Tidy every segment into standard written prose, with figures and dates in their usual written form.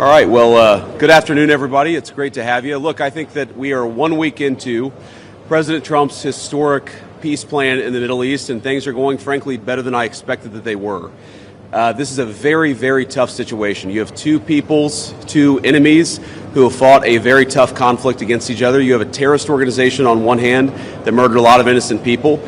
All right, well, good afternoon, everybody. It's great to have you. Look, I think that we are 1 week into President Trump's historic peace plan in the Middle East, and things are going, frankly, better than I expected that they were. This is a very, very tough situation. You have two peoples, two enemies who have fought a very tough conflict against each other. You have a terrorist organization on one hand that murdered a lot of innocent people.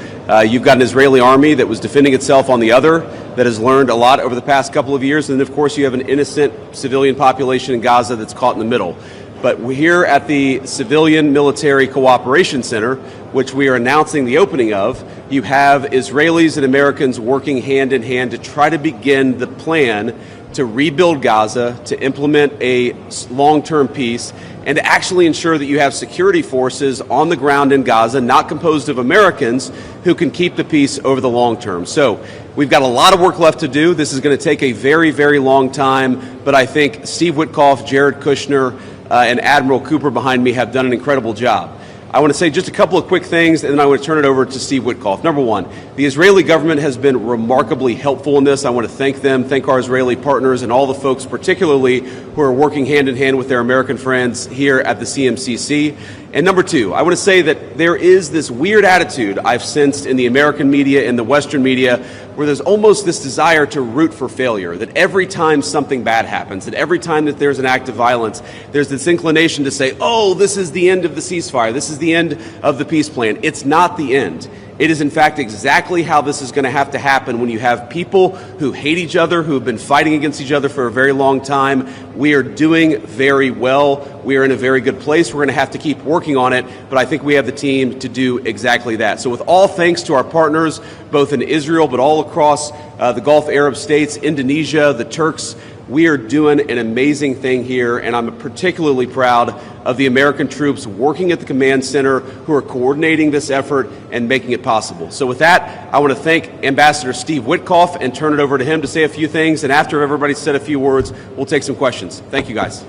You've got an Israeli army that was defending itself on the other that has learned a lot over the past couple of years. And then, of course, you have an innocent civilian population in Gaza that's caught in the middle. But we're here at the Civilian Military Cooperation Center, which we are announcing the opening of. You have Israelis and Americans working hand in hand to try to begin the plan to rebuild Gaza, to implement a long-term peace, and to actually ensure that you have security forces on the ground in Gaza, not composed of Americans, who can keep the peace over the long term. So we've got a lot of work left to do. This is going to take a very, very long time, but I think Steve Witkoff, Jared Kushner, and Admiral Cooper behind me have done an incredible job. I want to say just a couple of quick things, and then I want to turn it over to Steve Witkoff. Number one, the Israeli government has been remarkably helpful in this. I want to thank them, thank our Israeli partners, and all the folks particularly who are working hand in hand with their American friends here at the CMCC. And number two, I want to say that there is this weird attitude I've sensed in the American media and the Western media where there's almost this desire to root for failure, that every time something bad happens, that every time that there's an act of violence, there's this inclination to say, oh, this is the end of the ceasefire, this is the end of the peace plan. It's not the end. It is, in fact, exactly how this is going to have to happen when you have people who hate each other, who have been fighting against each other for a very long time. We are doing very well. We are in a very good place. We're going to have to keep working on it, but I think we have the team to do exactly that. So with all thanks to our partners, both in Israel but all across the Gulf Arab states, Indonesia, the Turks, we are doing an amazing thing here, and I'm particularly proud of the American troops working at the command center who are coordinating this effort and making it possible. So with that, I want to thank Ambassador Steve Witkoff and turn it over to him to say a few things, and after everybody's said a few words, we'll take some questions. Thank you, guys.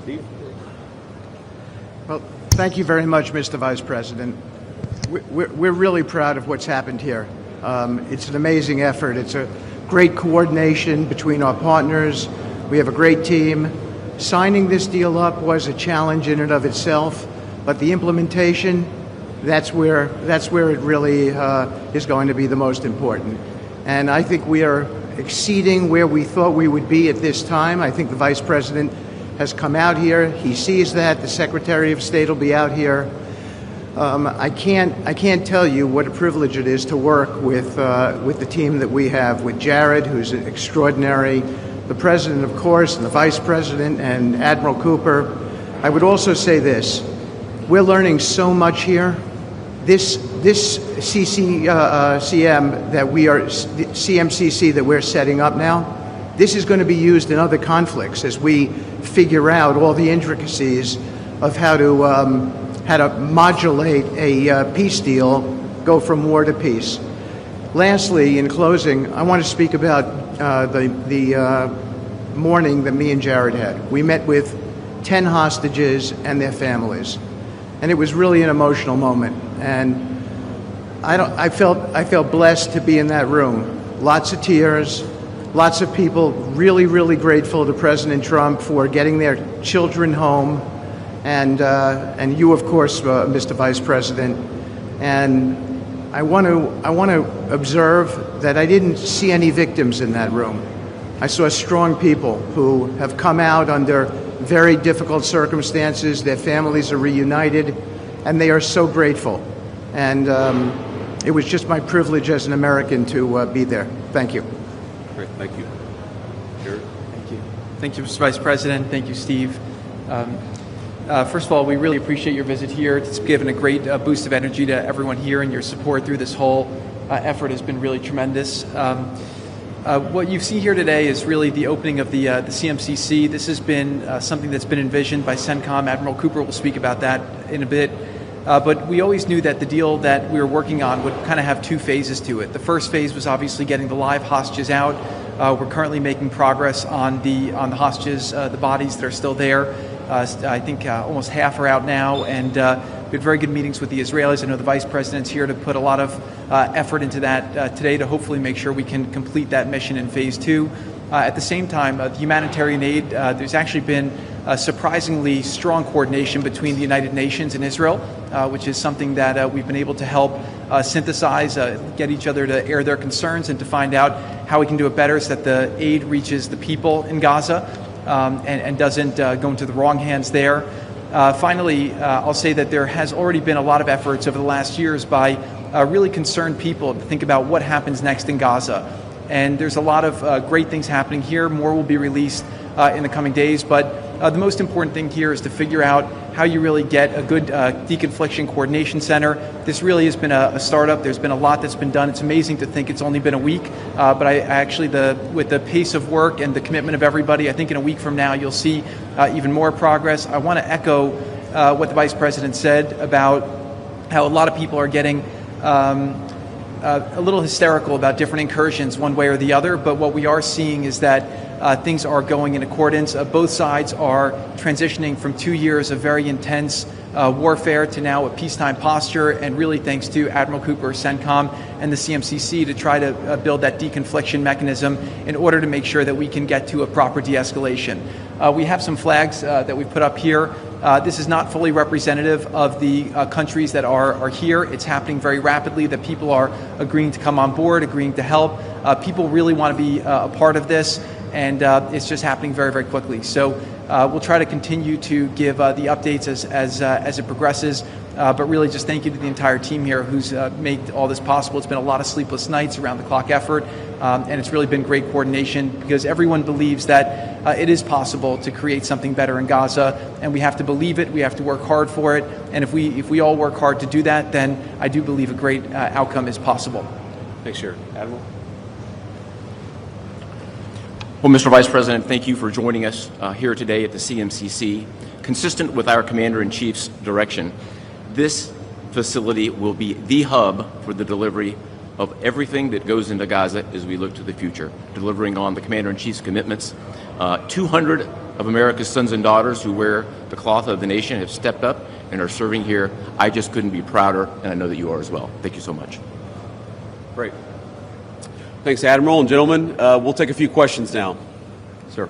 Steve? Well, thank you very much, Mr. Vice President. We're really proud of what's happened here. It's an amazing effort. It's a great coordination between our partners. We have a great team. Signing this deal up was a challenge in and of itself, but the implementation, that's where it really is going to be the most important. And I think we are exceeding where we thought we would be at this time. I think the Vice President has come out here. He sees that. The Secretary of State will be out here. I can't tell you what a privilege it is to work with the team that we have, with Jared, who's extraordinary, the President, of course, and the Vice President, and Admiral Cooper. I would also say this: we're learning so much here. This CMCC that we're setting up now, this is going to be used in other conflicts as we figure out all the intricacies of how to modulate a peace deal, go from war to peace. Lastly, in closing, I want to speak about the morning that me and Jared had. We met with 10 hostages and their families, and it was really an emotional moment. And I felt blessed to be in that room. Lots of tears, lots of people really, really grateful to President Trump for getting their children home. And you, of course, Mr. Vice President. And I want to observe that I didn't see any victims in that room. I saw strong people who have come out under very difficult circumstances. Their families are reunited, and they are so grateful. And it was just my privilege as an American to be there. Thank you. Great, thank you. Jared? Thank you. Thank you, Mr. Vice President. Thank you, Steve. First of all, we really appreciate your visit here. It's given a great boost of energy to everyone here, and your support through this whole effort has been really tremendous. What you see here today is really the opening of the CMCC. This has been something that's been envisioned by CENTCOM. Admiral Cooper will speak about that in a bit. But we always knew that the deal that we were working on would kind of have two phases to it. The first phase was obviously getting the live hostages out. We're currently making progress on the hostages, the bodies that are still there. I think almost half are out now, and we had very good meetings with the Israelis. I know the Vice President's here to put a lot of effort into that today to hopefully make sure we can complete that mission in phase two. At the same time, the humanitarian aid, there's actually been surprisingly strong coordination between the United Nations and Israel, which is something that we've been able to help synthesize, get each other to air their concerns and to find out how we can do it better so that the aid reaches the people in Gaza and doesn't go into the wrong hands there. Finally, I'll say that there has already been a lot of efforts over the last years by really concerned people to think about what happens next in Gaza. And there's a lot of great things happening here. More will be released in the coming days. But the most important thing here is to figure out how you really get a good deconfliction coordination center. This really has been a startup. There's been a lot that's been done. It's amazing to think it's only been a week. But I actually, with the pace of work and the commitment of everybody, I think in a week from now you'll see even more progress. I want to echo what the Vice President said about how a lot of people are getting a little hysterical about different incursions one way or the other, but what we are seeing is that things are going in accordance. Both sides are transitioning from 2 years of very intense warfare to now a peacetime posture, and really thanks to Admiral Cooper, CENTCOM, and the CMCC to try to build that deconfliction mechanism in order to make sure that we can get to a proper de-escalation. We have some flags that we put up here. This is not fully representative of the countries that are here. It's happening very rapidly, that people are agreeing to come on board, agreeing to help. People really want to be a part of this, and it's just happening very, very quickly. So we'll try to continue to give the updates as it progresses, but really just thank you to the entire team here who's made all this possible. It's been a lot of sleepless nights, around the clock effort, and it's really been great coordination because everyone believes that it is possible to create something better in Gaza, and we have to believe it, we have to work hard for it, and if we all work hard to do that, then I do believe a great outcome is possible. Thanks, Chair. Admiral? Well, Mr. Vice President, thank you for joining us here today at the CMCC. Consistent with our Commander-in-Chief's direction, this facility will be the hub for the delivery of everything that goes into Gaza as we look to the future, delivering on the Commander-in-Chief's commitments. 200 of America's sons and daughters who wear the cloth of the nation have stepped up and are serving here. I just couldn't be prouder, and I know that you are as well. Thank you so much. Great. Thanks, Admiral. And gentlemen, we'll take a few questions now. Sir.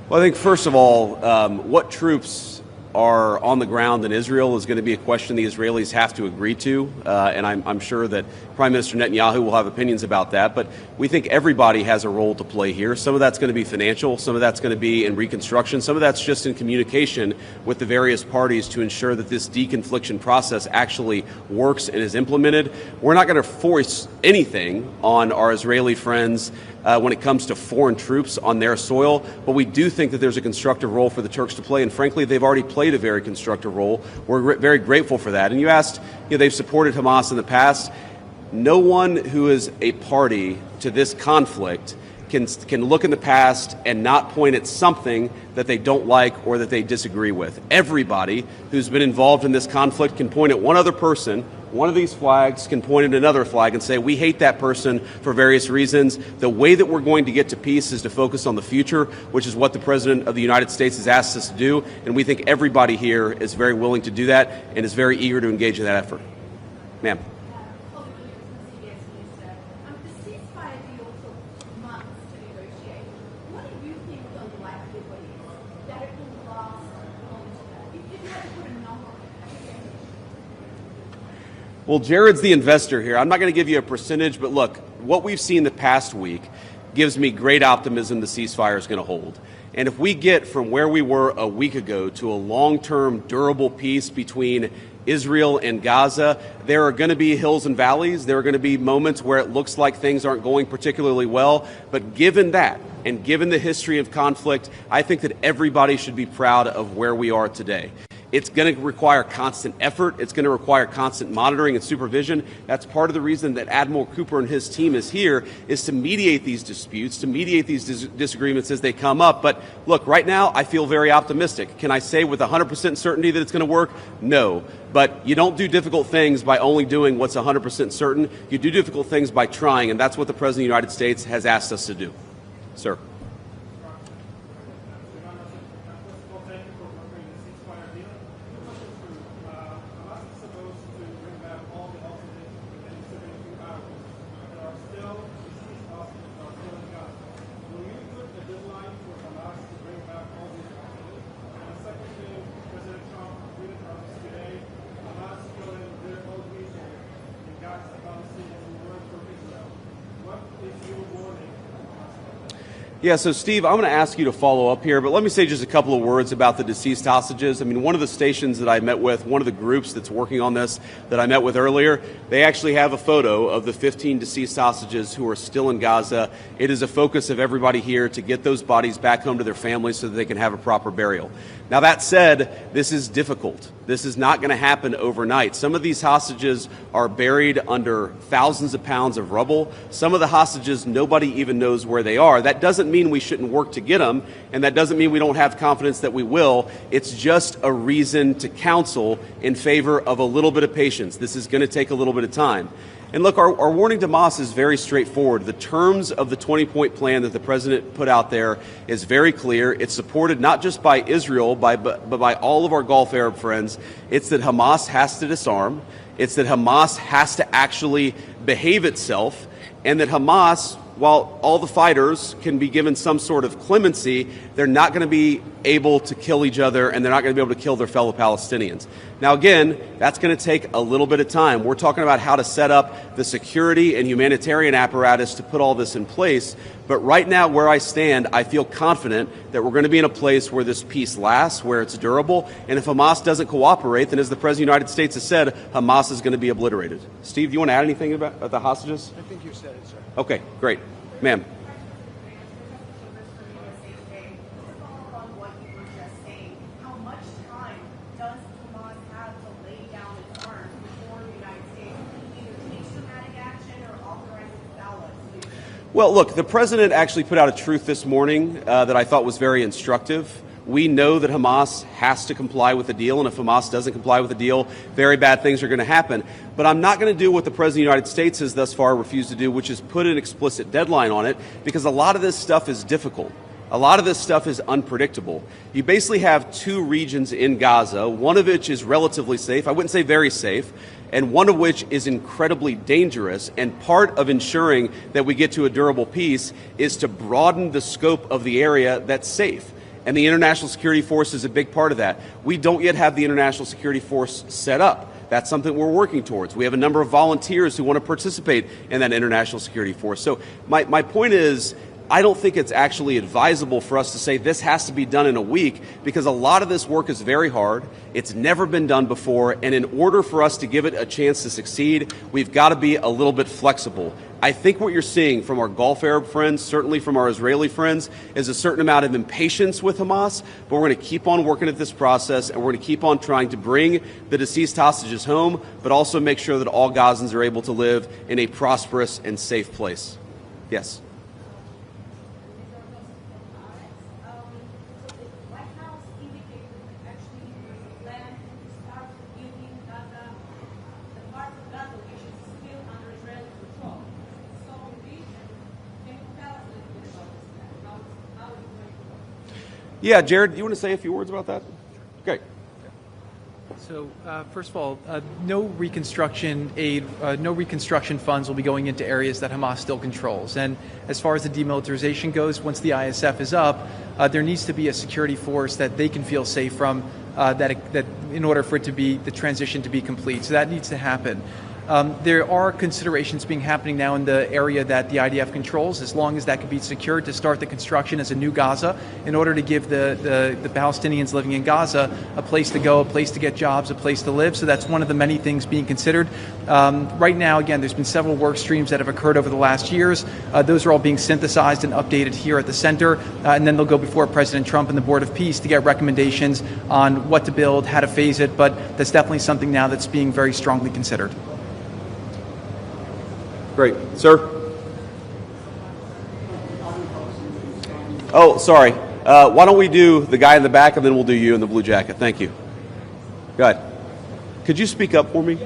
Well, I think, first of all, what troops are on the ground in Israel is going to be a question the Israelis have to agree to, and I'm sure that Prime Minister Netanyahu will have opinions about that, but we think everybody has a role to play here. Some of that's going to be financial, some of that's going to be in reconstruction, some of that's just in communication with the various parties to ensure that this deconfliction process actually works and is implemented. We're not going to force anything on our Israeli friends when it comes to foreign troops on their soil, but we do think that there's a constructive role for the Turks to play, and frankly, they've already played a very constructive role. We're very grateful for that. And you asked, they've supported Hamas in the past. No one who is a party to this conflict can look in the past and not point at something that they don't like or that they disagree with. Everybody who's been involved in this conflict can point at one other person. One of these flags can point at another flag and say, we hate that person for various reasons. The way that we're going to get to peace is to focus on the future, which is what the President of the United States has asked us to do. And we think everybody here is very willing to do that and is very eager to engage in that effort. Ma'am. Well, Jared's the investor here. I'm not going to give you a percentage, but look, what we've seen the past week gives me great optimism the ceasefire is going to hold. And if we get from where we were a week ago to a long-term, durable peace between Israel and Gaza, there are going to be hills and valleys. There are going to be moments where it looks like things aren't going particularly well. But given that, and given the history of conflict, I think that everybody should be proud of where we are today. It's going to require constant effort. It's going to require constant monitoring and supervision. That's part of the reason that Admiral Cooper and his team is here, is to mediate these disputes, to mediate these disagreements as they come up. But look, right now, I feel very optimistic. Can I say with 100% certainty that it's going to work? No. But you don't do difficult things by only doing what's 100% certain. You do difficult things by trying, and that's what the President of the United States has asked us to do. Sir. Yeah, so Steve, I'm going to ask you to follow up here, but let me say just a couple of words about the deceased hostages. I mean, one of the stations that I met with, one of the groups that's working on this that I met with earlier, they actually have a photo of the 15 deceased hostages who are still in Gaza. It is a focus of everybody here to get those bodies back home to their families so that they can have a proper burial. Now, that said, this is difficult. This is not going to happen overnight. Some of these hostages are buried under thousands of pounds of rubble. Some of the hostages, nobody even knows where they are. That doesn't mean we shouldn't work to get them, and that doesn't mean we don't have confidence that we will. It's just a reason to counsel in favor of a little bit of patience. This is going to take a little bit of time. And look, our warning to Hamas is very straightforward. The terms of the 20-point plan that the president put out there is very clear. It's supported not just by Israel, but by all of our Gulf Arab friends. It's that Hamas has to disarm. It's that Hamas has to actually behave itself, and that Hamas, while all the fighters can be given some sort of clemency, they're not going to be able to kill each other, and they're not going to be able to kill their fellow Palestinians. Now, again, that's going to take a little bit of time. We're talking about how to set up the security and humanitarian apparatus to put all this in place. But right now, where I stand, I feel confident that we're going to be in a place where this peace lasts, where it's durable. And if Hamas doesn't cooperate, then as the President of the United States has said, Hamas is going to be obliterated. Steve, do you want to add anything about the hostages? I think you said it, sir. Okay, great. Ma'am. Well, look, the president actually put out a truth this morning that I thought was very instructive. We know that Hamas has to comply with the deal, and if Hamas doesn't comply with the deal, very bad things are going to happen. But I'm not going to do what the President of the United States has thus far refused to do, which is put an explicit deadline on it, because a lot of this stuff is difficult. A lot of this stuff is unpredictable. You basically have two regions in Gaza, one of which is relatively safe, I wouldn't say very safe, and one of which is incredibly dangerous. And part of ensuring that we get to a durable peace is to broaden the scope of the area that's safe. And the International Security Force is a big part of that. We don't yet have the International Security Force set up. That's something we're working towards. We have a number of volunteers who want to participate in that International Security Force. So my point is, I don't think it's actually advisable for us to say this has to be done in a week, because a lot of this work is very hard. It's never been done before. And in order for us to give it a chance to succeed, we've got to be a little bit flexible. I think what you're seeing from our Gulf Arab friends, certainly from our Israeli friends, is a certain amount of impatience with Hamas, but we're going to keep on working at this process, and we're going to keep on trying to bring the deceased hostages home, but also make sure that all Gazans are able to live in a prosperous and safe place. Yes. Yeah, Jared, you want to say a few words about that? Okay. So, first of all, no reconstruction aid, no reconstruction funds will be going into areas that Hamas still controls. And as far as the demilitarization goes, once the ISF is up, there needs to be a security force that they can feel safe from, that in order for it to be the transition to be complete. So that needs to happen. There are considerations being happening now in the area that the IDF controls, as long as that can be secured, to start the construction as a new Gaza, in order to give the Palestinians living in Gaza a place to go, a place to get jobs, a place to live. So that's one of the many things being considered. Right now, again, there's been several work streams that have occurred over the last years. Those are all being synthesized and updated here at the center, and then they'll go before President Trump and the Board of Peace to get recommendations on what to build, how to phase it, but that's definitely something now that's being very strongly considered. Great. Sir? Oh, sorry. Why don't we do the guy in the back, and then we'll do you in the blue jacket. Thank you. Go ahead. Could you speak up for me?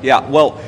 Yeah, well,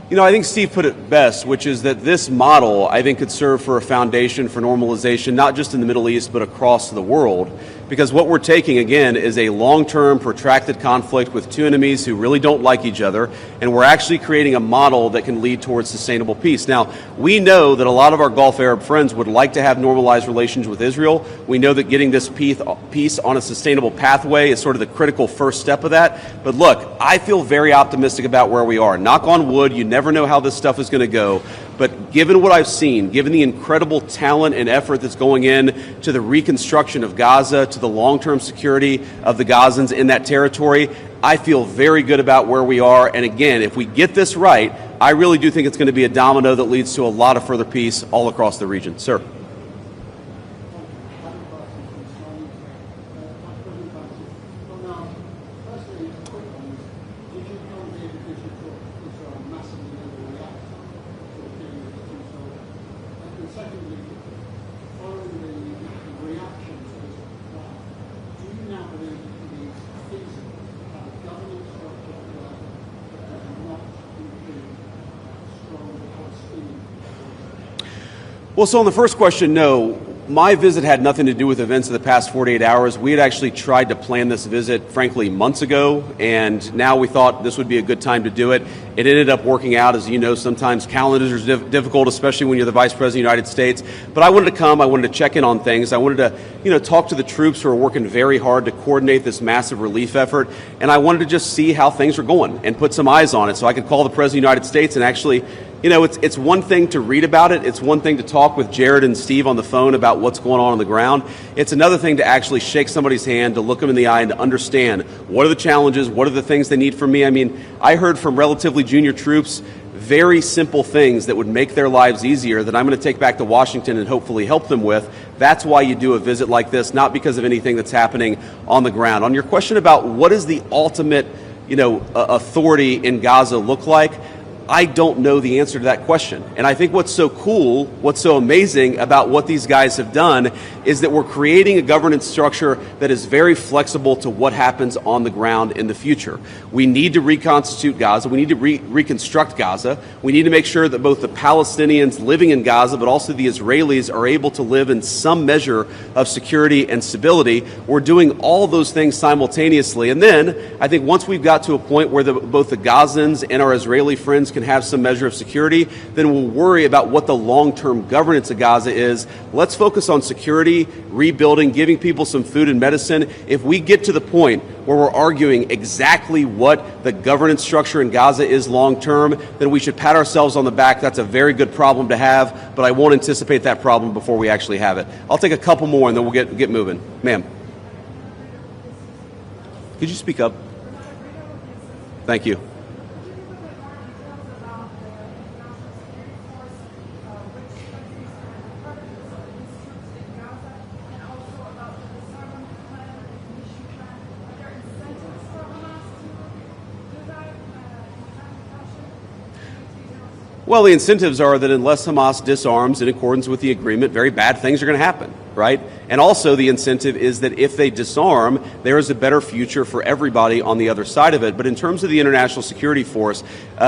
you know, I think Steve put it best, which is that this model, I think, could serve for a foundation for normalization, not just in the Middle East, but across the world. Because what we're taking, again, is a long-term, protracted conflict with two enemies who really don't like each other, and we're actually creating a model that can lead towards sustainable peace. Now, we know that a lot of our Gulf Arab friends would like to have normalized relations with Israel. We know that getting this peace on a sustainable pathway is sort of the critical first step of that. But look, I feel very optimistic about where we are. Knock on wood, you never know how this stuff is going to go. But given what I've seen, given the incredible talent and effort that's going in to the reconstruction of Gaza, to the long-term security of the Gazans in that territory, I feel very good about where we are. And again, if we get this right, I really do think it's going to be a domino that leads to a lot of further peace all across the region. Sir. Well, so on the first question, no. My visit had nothing to do with events of the past 48 hours. We had actually tried to plan this visit, frankly, months ago, and now we thought this would be a good time to do it. It ended up working out. As you know, sometimes calendars are difficult, especially when you're the Vice President of the United States. But I wanted to come. I wanted to check in on things. I wanted to, talk to the troops who are working very hard to coordinate this massive relief effort. And I wanted to just see how things are going and put some eyes on it so I could call the President of the United States and actually, it's one thing to read about it. It's one thing to talk with Jared and Steve on the phone about what's going on the ground. It's another thing to actually shake somebody's hand, to look them in the eye and to understand what are the challenges, what are the things they need from me. I mean, I heard from relatively junior troops very simple things that would make their lives easier that I'm going to take back to Washington and hopefully help them with. That's why you do a visit like this, not because of anything that's happening on the ground. On your question about what is the ultimate, authority in Gaza look like, I don't know the answer to that question. And I think what's so cool, what's so amazing about what these guys have done is that we're creating a governance structure that is very flexible to what happens on the ground in the future. We need to reconstitute Gaza. We need to reconstruct Gaza. We need to make sure that both the Palestinians living in Gaza, but also the Israelis are able to live in some measure of security and stability. We're doing all those things simultaneously. And then I think once we've got to a point where both the Gazans and our Israeli friends can have some measure of security, then we'll worry about what the long-term governance of Gaza is. Let's focus on security, rebuilding, giving people some food and medicine. If we get to the point where we're arguing exactly what the governance structure in Gaza is long-term, then we should pat ourselves on the back. That's a very good problem to have, but I won't anticipate that problem before we actually have it. I'll take a couple more and then we'll get moving. Ma'am. Could you speak up? Thank you. Well, the incentives are that unless Hamas disarms in accordance with the agreement, very bad things are going to happen, right? And also the incentive is that if they disarm, there is a better future for everybody on the other side of it. But in terms of the International Security Force,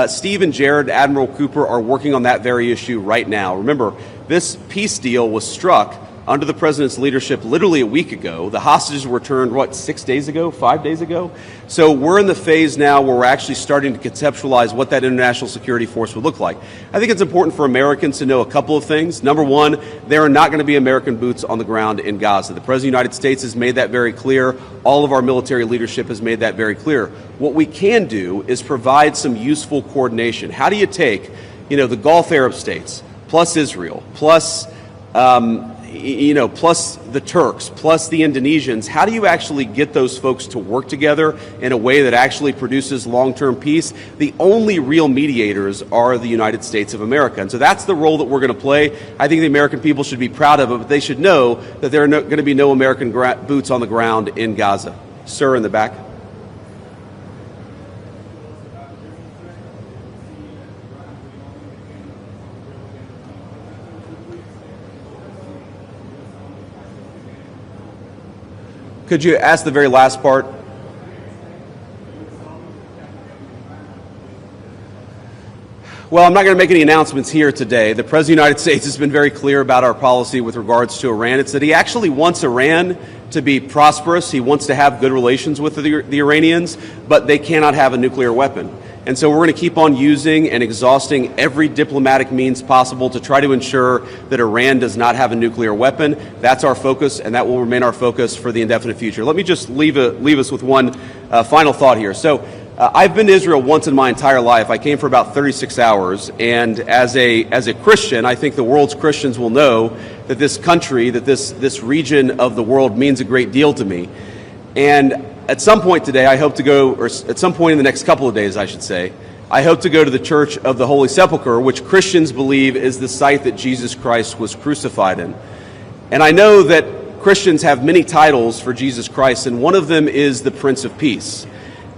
Steve and Jared, Admiral Cooper, are working on that very issue right now. Remember, this peace deal was struck under the president's leadership literally a week ago. The hostages were returned, 6 days ago, 5 days ago? So we're in the phase now where we're actually starting to conceptualize what that international security force would look like. I think it's important for Americans to know a couple of things. Number one, there are not going to be American boots on the ground in Gaza. The President of the United States has made that very clear. All of our military leadership has made that very clear. What we can do is provide some useful coordination. How do you take, the Gulf Arab states, plus Israel, plus plus the Turks, plus the Indonesians, how do you actually get those folks to work together in a way that actually produces long-term peace? The only real mediators are the United States of America. And so that's the role that we're going to play. I think the American people should be proud of it, but they should know that there are going to be no American boots on the ground in Gaza. Sir, in the back. Could you ask the very last part? Well, I'm not going to make any announcements here today. The President of the United States has been very clear about our policy with regards to Iran. It's that he actually wants Iran to be prosperous. He wants to have good relations with the Iranians, but they cannot have a nuclear weapon. And so we're going to keep on using and exhausting every diplomatic means possible to try to ensure that Iran does not have a nuclear weapon. That's our focus, and that will remain our focus for the indefinite future. Let me just leave us with one final thought here. So I've been to Israel once in my entire life. I came for about 36 hours, and as a Christian, I think the world's Christians will know that this country, that this region of the world means a great deal to me. And at some point today, I hope to go, or at some point in the next couple of days, I should say, I hope to go to the Church of the Holy Sepulchre, which Christians believe is the site that Jesus Christ was crucified in. And I know that Christians have many titles for Jesus Christ, and one of them is the Prince of Peace.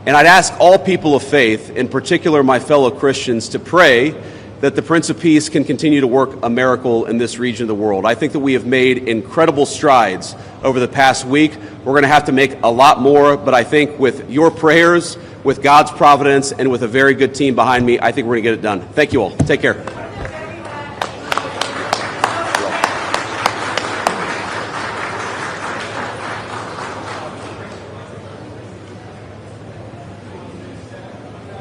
And I'd ask all people of faith, in particular my fellow Christians, to pray that the Prince of Peace can continue to work a miracle in this region of the world. I think that we have made incredible strides over the past week. We're going to have to make a lot more, but I think with your prayers, with God's providence, and with a very good team behind me, I think we're going to get it done. Thank you all. Take care.